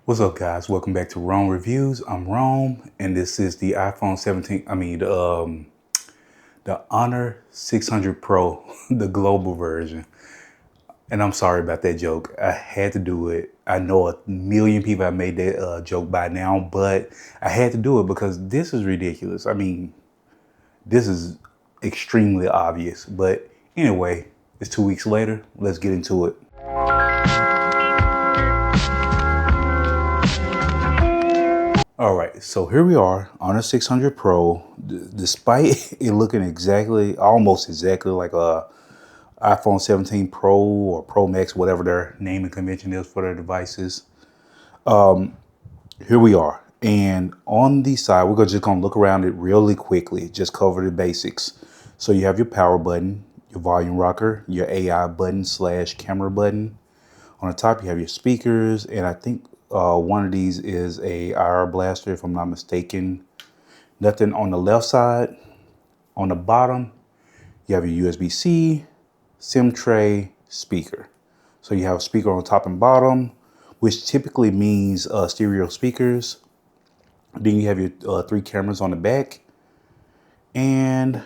What's up, guys? Welcome back to Rome Reviews. I'm Rome, and this is the iPhone 17. The Honor 600 Pro, the global version. And I'm sorry about that joke. I had to do it. I know a million people have made that joke by now, but I had to do it because this is ridiculous. I mean, this is extremely obvious. But anyway, it's 2 weeks later. Let's get into it. All right, so here we are on a 600 Pro. Despite it looking almost exactly like a iPhone 17 Pro or Pro Max, whatever their naming convention is for their devices, here we are. And on the side, we're just gonna look around it really quickly, just cover the basics. So you have your power button, your volume rocker, your AI button / camera button. On the top, you have your speakers, and I think one of these is a IR blaster, if I'm not mistaken. Nothing on the left side. On the bottom, you have your USB-C, SIM tray, speaker. So you have a speaker on the top and bottom, which typically means stereo speakers. Then you have your 3 cameras on the back. And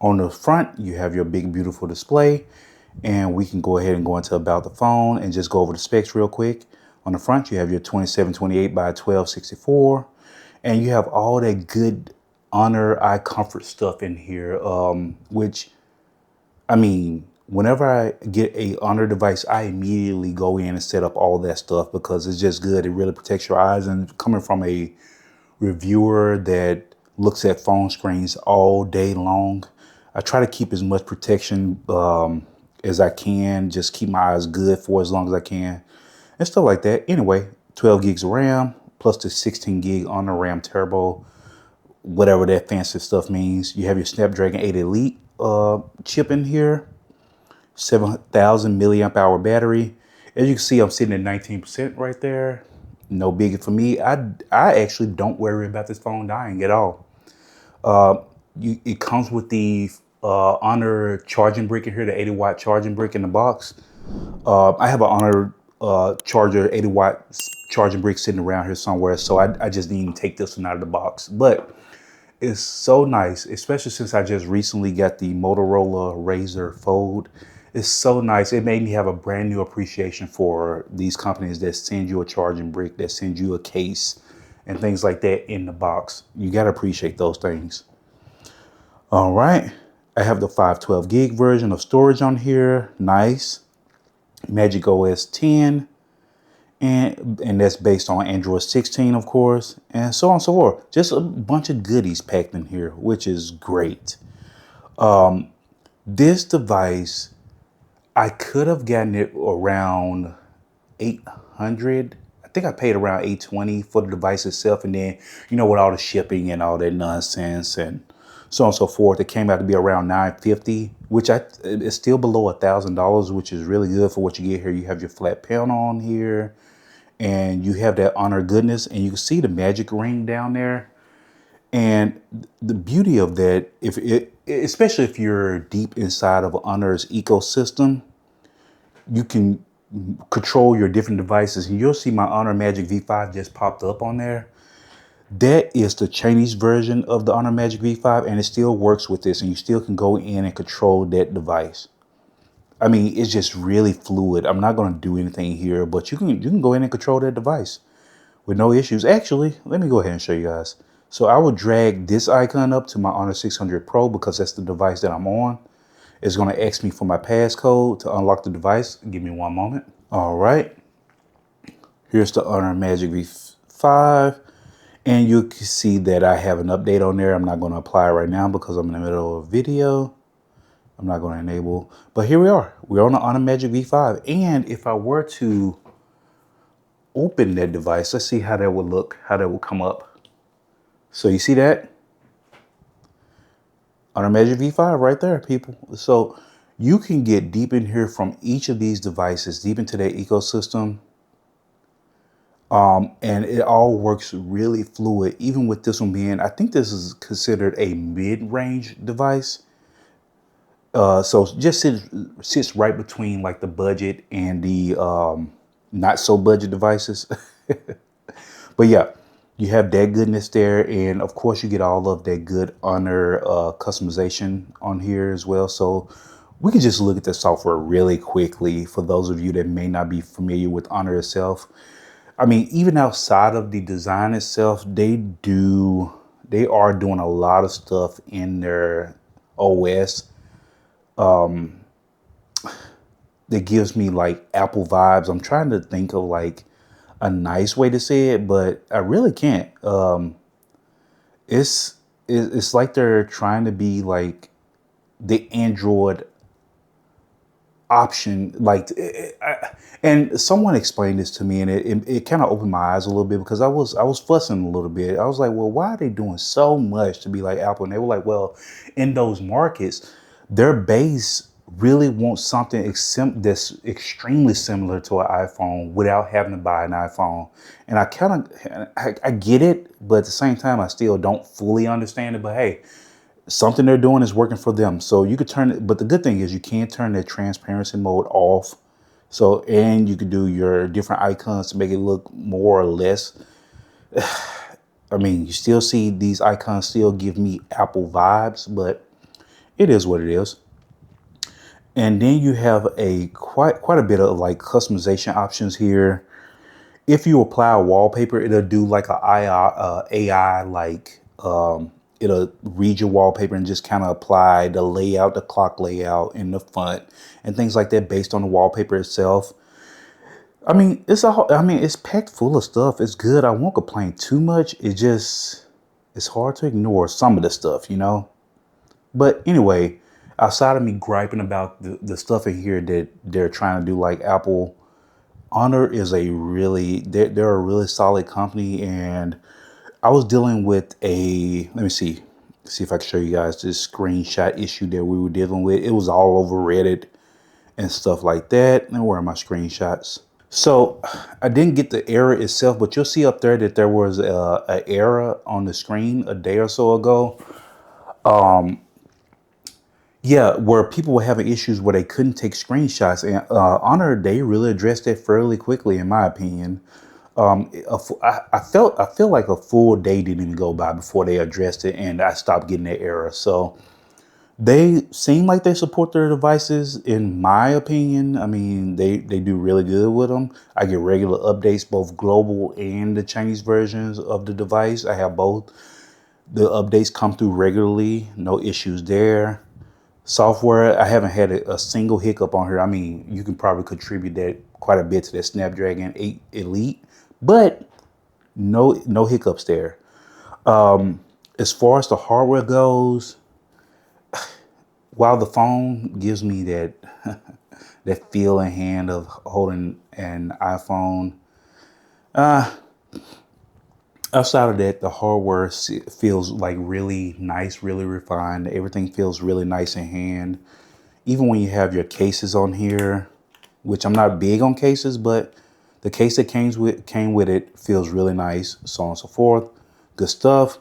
on the front, you have your big, beautiful display. And we can go ahead and go into about the phone and just go over the specs real quick. On the front, you have your 2728 by 1264, and you have all that good Honor eye comfort stuff in here, which, I mean, whenever I get a Honor device, I immediately go in and set up all that stuff because it's just good. It really protects your eyes, and coming from a reviewer that looks at phone screens all day long, I try to keep as much protection as I can, just keep my eyes good for as long as I can and stuff like that. Anyway, 12 gigs of RAM plus the 16 gig on the RAM Turbo, whatever that fancy stuff means. You have your Snapdragon 8 Elite chip in here, 7,000 milliamp hour battery. As you can see, I'm sitting at 19% right there. No biggie for me. I actually don't worry about this phone dying at all. It comes with the Honor charging brick in here, the 80-watt charging brick in the box. I have an Honor charger, 80-watt charging brick sitting around here somewhere, so I just didn't even take this one out of the box. But it's so nice, especially since I just recently got the Motorola Razr Fold. It's so nice. It made me have a brand new appreciation for these companies that send you a charging brick, that send you a case, and things like that in the box. You got to appreciate those things. All right. I have the 512 gig version of storage on here. Nice. magicos 10. And that's based on Android 16, of course, and so on and so forth. Just a bunch of goodies packed in here, which is great. This device, I could have gotten it around 800. I think I paid around 820 for the device itself, and then, you know, with all the shipping and all that nonsense and so on and so forth, it came out to be around 950, which is still below $1,000, which is really good for what you get here. You have your flat panel on here, and you have that Honor goodness, and you can see the magic ring down there. And the beauty of that, especially if you're deep inside of Honor's ecosystem, you can control your different devices. And you'll see my Honor Magic V5 just popped up on there. That is the Chinese version of the Honor Magic V5, and it still works with this, and you still can go in and control that device. I mean, it's just really fluid. I'm not going to do anything here, but you can go in and control that device with no issues. Actually, let me go ahead and show you guys. So I will drag this icon up to my Honor 600 Pro because that's the device that I'm on. It's going to ask me for my passcode to unlock the device. Give me one moment. All right. Here's the Honor Magic V5. And you can see that I have an update on there. I'm not going to apply it right now because I'm in the middle of a video. I'm not going to enable, but here we are. We're on the Honor Magic V5. And if I were to open that device, let's see how that would look, how that would come up. So you see that? Honor Magic V5 right there, people. So you can get deep in here from each of these devices, deep into their ecosystem. And it all works really fluid, even with this one being, I think this is considered a mid-range device. So just sits right between like the budget and the not so budget devices. But yeah, you have that goodness there. And of course, you get all of that good Honor customization on here as well. So we can just look at the software really quickly for those of you that may not be familiar with Honor itself. I mean, even outside of the design itself, they are doing a lot of stuff in their OS that gives me like Apple vibes. I'm trying to think of like a nice way to say it, but I really can't. It's it's like they're trying to be like the Android option. And someone explained this to me, and it kind of opened my eyes a little bit because I was fussing a little bit. I was like, well, why are they doing so much to be like Apple? And they were like, well, in those markets, their base really wants something that's extremely similar to an iPhone without having to buy an iPhone. And I get it, but at the same time, I still don't fully understand it. But hey, something they're doing is working for them. So you could turn it, but the good thing is you can turn that transparency mode off. So, and you could do your different icons to make it look more or less. I mean, you still see these icons still give me Apple vibes, but it is what it is. And then you have a quite a bit of like customization options here. If you apply a wallpaper, it'll do like AI like it'll read your wallpaper and just kind of apply the layout, the clock layout, and the font and things like that based on the wallpaper itself. I mean, it's packed full of stuff. It's good. I won't complain too much. It's hard to ignore some of the stuff, you know. But anyway, outside of me griping about the stuff in here that they're trying to do like Apple, Honor is they're a really solid company. And I was dealing with let me see if I can show you guys this screenshot issue that we were dealing with. It was all over Reddit and stuff like that. And where are my screenshots? So I didn't get the error itself, but you'll see up there that there was a error on the screen a day or so ago. Yeah, where people were having issues where they couldn't take screenshots, and Honor, they really addressed that fairly quickly, in my opinion. I feel like a full day didn't even go by before they addressed it, and I stopped getting that error. So they seem like they support their devices, in my opinion. I mean, they do really good with them. I get regular updates, both global and the Chinese versions of the device. I have both. The updates come through regularly, no issues there. Software, I haven't had a single hiccup on here. I mean, you can probably contribute that quite a bit to that Snapdragon 8 Elite, but no hiccups there. As far as the hardware goes, while the phone gives me that that feel in hand of holding an iPhone, outside of that, the hardware feels like really nice, really refined. Everything feels really nice in hand. Even when you have your cases on here, which I'm not big on cases, but the case that came with it feels really nice, so on and so forth. Good stuff.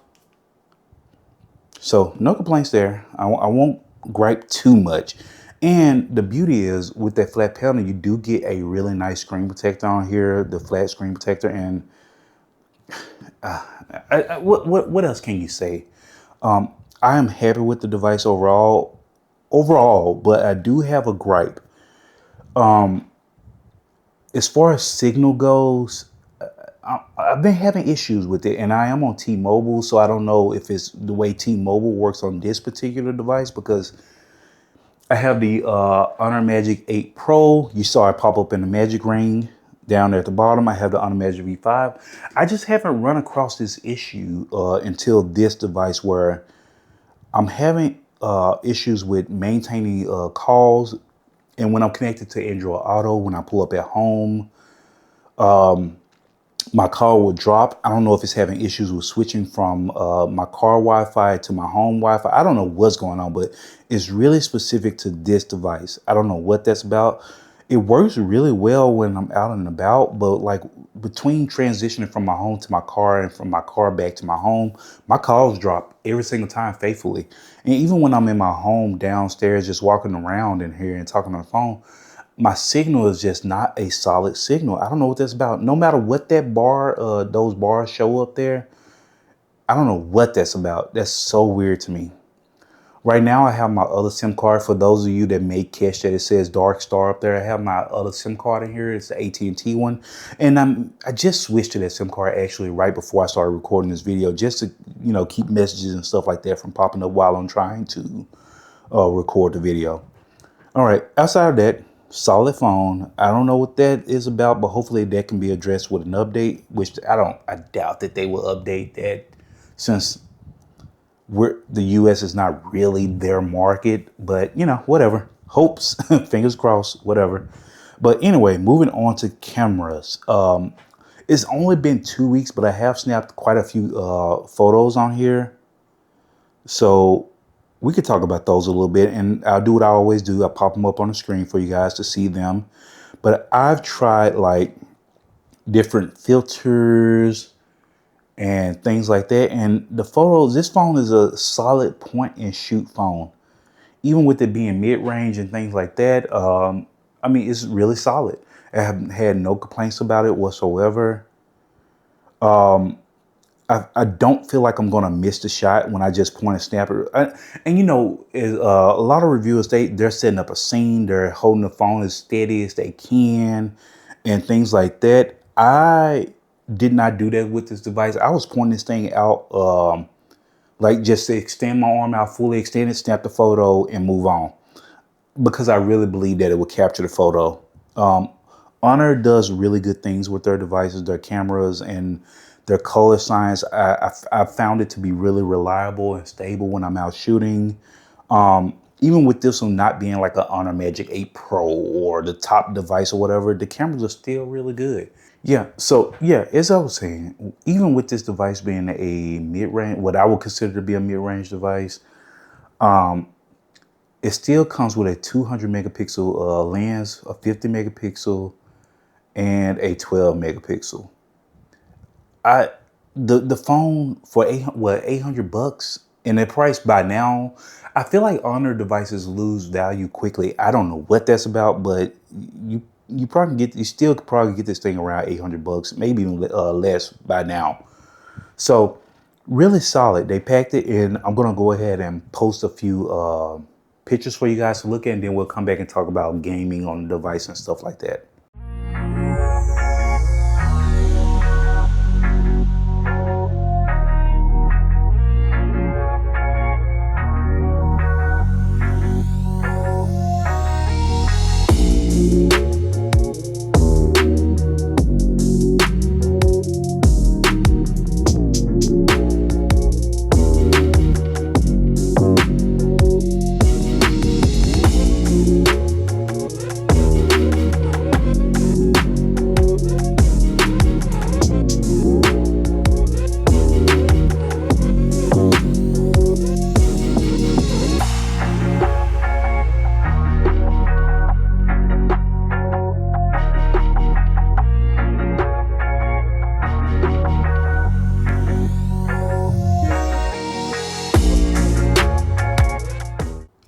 So no complaints there. I won't gripe too much. And the beauty is with that flat panel, you do get a really nice screen protector on here, the flat screen protector. And what else can you say? I am happy with the device overall, but I do have a gripe. As far as signal goes, I've been having issues with it, and I am on T-Mobile, so I don't know if it's the way T-Mobile works on this particular device, because I have the Honor Magic 8 Pro. You saw it pop up in the Magic Ring down there at the bottom. I have the Honor Magic V5. I just haven't run across this issue until this device, where I'm having issues with maintaining calls. And when I'm connected to Android Auto, when I pull up at home, my car will drop. I don't know if it's having issues with switching from my car Wi-Fi to my home Wi-Fi. I don't know what's going on, but it's really specific to this device. I don't know what that's about. It works really well when I'm out and about, but like between transitioning from my home to my car and from my car back to my home, my calls drop every single time faithfully. And even when I'm in my home downstairs, just walking around in here and talking on the phone, my signal is just not a solid signal. I don't know what that's about. No matter what that bar, those bars show up there, I don't know what that's about. That's so weird to me. Right now, I have my other SIM card. For those of you that may catch that it says Dark Star up there, I have my other SIM card in here. It's the AT&T one. And I just switched to that SIM card actually right before I started recording this video, just to, keep messages and stuff like that from popping up while I'm trying to record the video. All right, outside of that, solid phone. I don't know what that is about, but hopefully that can be addressed with an update, which I doubt that they will update that, since the US is not really their market, but whatever. Hopes, fingers crossed, whatever. But anyway, moving on to cameras. It's only been 2 weeks, but I have snapped quite a few photos on here. So we could talk about those a little bit, and I'll do what I always do. I pop them up on the screen for you guys to see them. But I've tried like different filters and things like that. And the photos, this phone is a solid point and shoot phone. Even with it being mid-range and things like that, I mean, it's really solid. I have had no complaints about it whatsoever. I don't feel like I'm going to miss the shot when I just point and snap it. And a lot of reviewers, they're setting up a scene. They're holding the phone as steady as they can and things like that. I did not do that with this device. I was pointing this thing out, like just to extend my arm out, fully extend it, snap the photo and move on, because I really believe that it would capture the photo. Honor does really good things with their devices, their cameras, and their color science. I found it to be really reliable and stable when I'm out shooting. Even with this one not being like an Honor Magic 8 Pro or the top device or whatever, the cameras are still really good. Yeah, so yeah, as I was saying, even with this device being a mid-range, what I would consider to be a mid-range device, it still comes with a 200 megapixel lens, a 50 megapixel, and a 12 megapixel. The phone for $800, and the price by now, I feel like Honor devices lose value quickly. I don't know what that's about, but you still could probably get this thing around $800, maybe even less by now. So really solid. They packed it in. I'm gonna go ahead and post a few pictures for you guys to look at, and then we'll come back and talk about gaming on the device and stuff like that.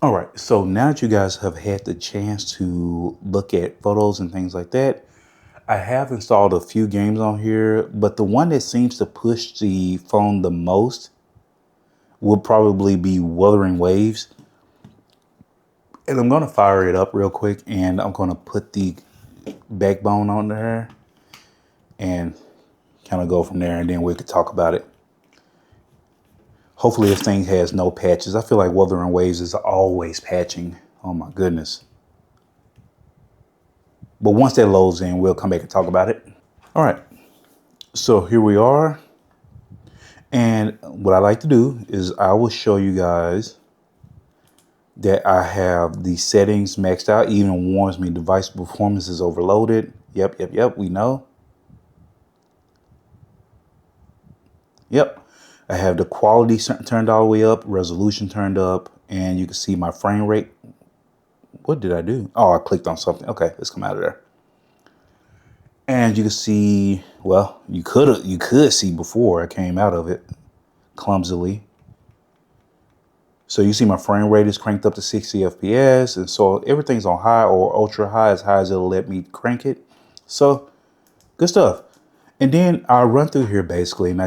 All right, so now that you guys have had the chance to look at photos and things like that, I have installed a few games on here, but the one that seems to push the phone the most will probably be Wuthering Waves. And I'm going to fire it up real quick, and I'm going to put the backbone on there and kind of go from there, and then we could talk about it. Hopefully this thing has no patches. I feel like Wuthering Waves is always patching. Oh my goodness. But once that loads in, we'll come back and talk about it. All right, so here we are. And what I like to do is I will show you guys that I have the settings maxed out. It even warns me device performance is overloaded. Yep, we know. Yep. I have the quality turned all the way up, resolution turned up, and you can see my frame rate. What did I do? Oh, I clicked on something. Okay, let's come out of there. And you can see, well, you could see before I came out of it clumsily. So you see my frame rate is cranked up to 60 FPS, and so everything's on high or ultra high as it'll let me crank it. So good stuff. And then I'll run through here basically, and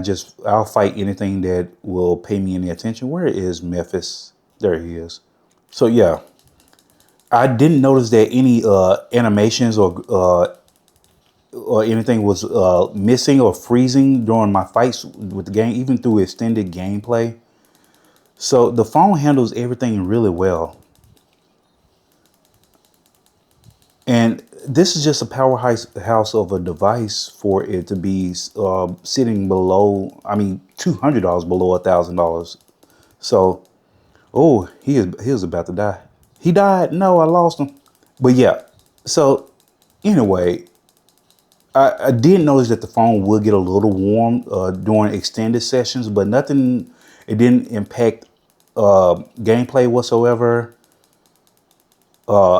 I'll fight anything that will pay me any attention. Where is Memphis? There he is. So yeah, I didn't notice that any animations or anything was missing or freezing during my fights with the game, even through extended gameplay. So the phone handles everything really well. And this is just a powerhouse of a device for it to be sitting below, I mean, $200 below $1,000. So, oh, he was about to die. He died. No, I lost him. But yeah, so anyway, I did notice that the phone would get a little warm during extended sessions, but nothing, it didn't impact gameplay whatsoever.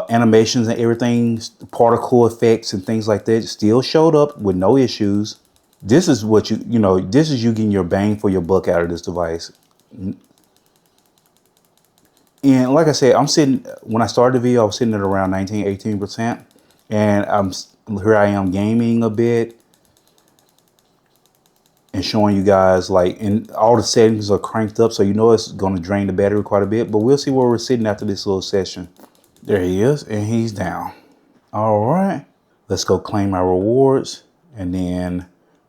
Animations and everything, particle effects and things like that still showed up with no issues. This is what this is you getting your bang for your buck out of this device. And like I said, when I started the video, I was sitting at around 18%. And here I am gaming a bit and showing you guys and all the settings are cranked up. So, it's going to drain the battery quite a bit, but we'll see where we're sitting after this little session. There he is, and he's down. All right, let's go claim our rewards and then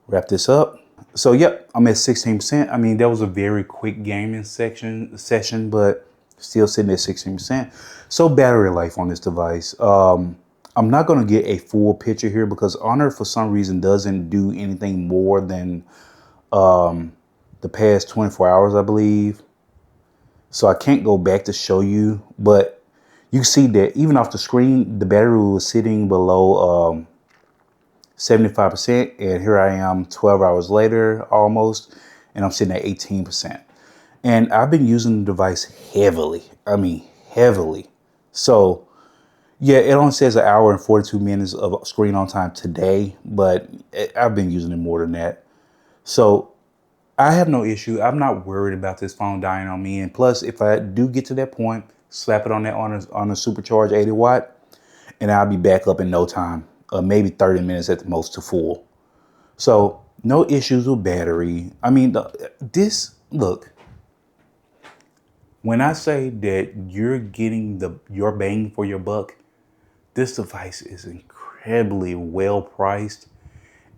wrap this up. So, yep, I'm at 16%. I mean, that was a very quick gaming session, but still sitting at 16%. So battery life on this device. I'm not going to get a full picture here because Honor, for some reason, doesn't do anything more than the past 24 hours, I believe. So I can't go back to show you, but you see that even off the screen, the battery was sitting below 75%. And here I am 12 hours later almost, and I'm sitting at 18%. And I've been using the device heavily. I mean, heavily. So yeah, it only says an hour and 42 minutes of screen on time today, but I've been using it more than that. So I have no issue. I'm not worried about this phone dying on me. And plus, if I do get to that point, slap it on a supercharged 80 watt, and I'll be back up in no time, maybe 30 minutes at the most to full. So no issues with battery. I mean, look, when I say that you're getting your bang for your buck, this device is incredibly well priced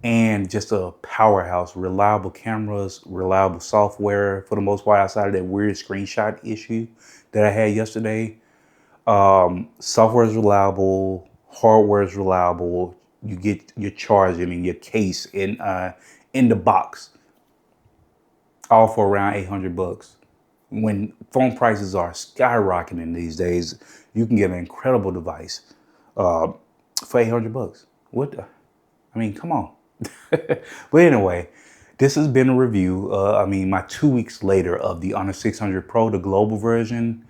and just a powerhouse. Reliable cameras, reliable software for the most part, outside of that weird screenshot issue that I had yesterday. Software is reliable, hardware is reliable. You get your charging in your case in the box, all for around $800. When phone prices are skyrocketing these days, you can get an incredible device for $800. I mean, come on. But anyway, this has been a review. My 2 weeks later of the Honor 600 Pro, the global version.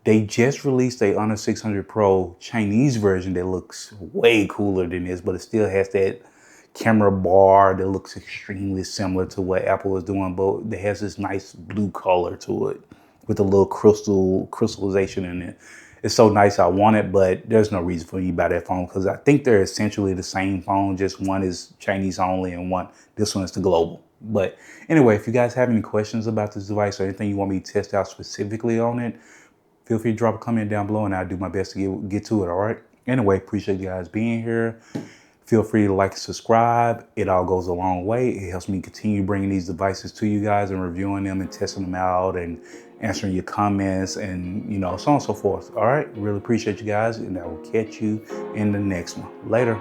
They just released a Honor 600 Pro Chinese version that looks way cooler than this, but it still has that camera bar that looks extremely similar to what Apple is doing, but it has this nice blue color to it with a little crystallization in it. It's so nice, I want it, but there's no reason for me to buy that phone because I think they're essentially the same phone, just one is Chinese only and this one is the global. But anyway, if you guys have any questions about this device or anything you want me to test out specifically on it, feel free to drop a comment down below and I'll do my best to get to it, all right? Anyway, appreciate you guys being here. Feel free to like and subscribe. It all goes a long way. It helps me continue bringing these devices to you guys and reviewing them and testing them out and answering your comments and, so on and so forth. All right. Really appreciate you guys. And I will catch you in the next one. Later.